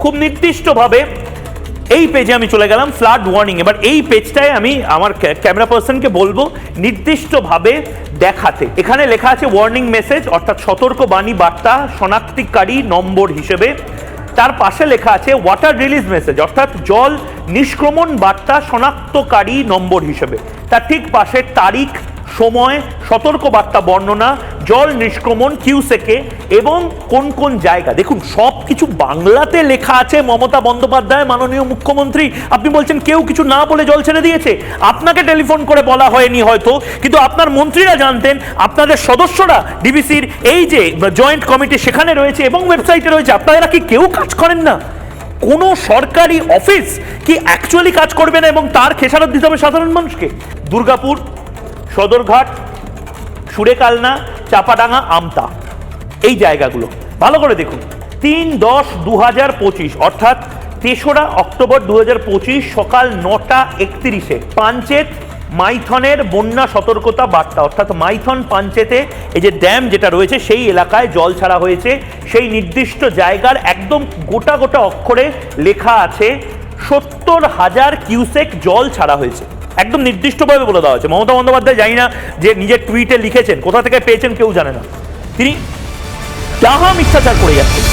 খুব নির্দিষ্টভাবে এই পেজে আমি চলে গেলাম, ফ্লাড ওয়ার্নিং। এবার এই পেজটায় আমি আমার ক্যামেরা পার্সনকে বলবো নির্দিষ্টভাবে দেখাতে। এখানে লেখা আছে ওয়ার্নিং মেসেজ, অর্থাৎ সতর্ক বাণী বার্তা শনাক্তিকারী নম্বর হিসেবে। তার পাশে লেখা আছে ওয়াটার রিলিজ মেসেজ, অর্থাৎ জল নিষ্ক্রমণ বার্তা শনাক্তকারী নম্বর হিসেবে। তার ঠিক পাশে তারিখ, সময়, সতর্ক বার্তা বর্ণনা, জল নিষ্ক্রমণ কিউসেকে এবং কোন কোন জায়গা। দেখুন সব কিছু বাংলাতে লেখা আছে। মমতা বন্দ্যোপাধ্যায় মাননীয় মুখ্যমন্ত্রী, আপনি বলছেন কেউ কিছু না বলে জল ছেড়ে দিয়েছে। আপনাকে টেলিফোন করে বলা হয়নি হয়তো, কিন্তু আপনার মন্ত্রীরা জানতেন, আপনাদের সদস্যরা ডিবিসির এই যে জয়েন্ট কমিটি সেখানে রয়েছে এবং ওয়েবসাইটে রয়েছে। আপনারা কি কেউ কাজ করেন না? কোনো সরকারি অফিস কি অ্যাকচুয়ালি কাজ করবে না এবং তার খেসারত দিতে হবে সাধারণ মানুষকে? দুর্গাপুর, সদরঘাট, সুরেকালনা, চাপাডাঙ্গা, আমতা, এই জায়গাগুলো ভালো করে দেখুন। 3-10-2025 অর্থাৎ 3রা অক্টোবর 2025 সকাল 9:31 পাঞ্চেত মাইথনের বন্যা সতর্কতা বার্তা, অর্থাৎ মাইথন পাঞ্চেতে এই যে ড্যাম যেটা রয়েছে সেই এলাকায় জল ছাড়া হয়েছে। সেই নির্দিষ্ট জায়গার একদম গোটা গোটা অক্ষরে লেখা আছে 70,000 কিউসেক জল ছাড়া হয়েছে। একদম নির্দিষ্টভাবে বলে দেওয়া হয়েছে। মমতা বন্দ্যোপাধ্যায় জানি না যে নিজের টুইটে লিখেছেন, কোথা থেকে পেয়েছেন কেউ জানে না, তিনি যাহা মিথ্যাচার করে যাচ্ছেন।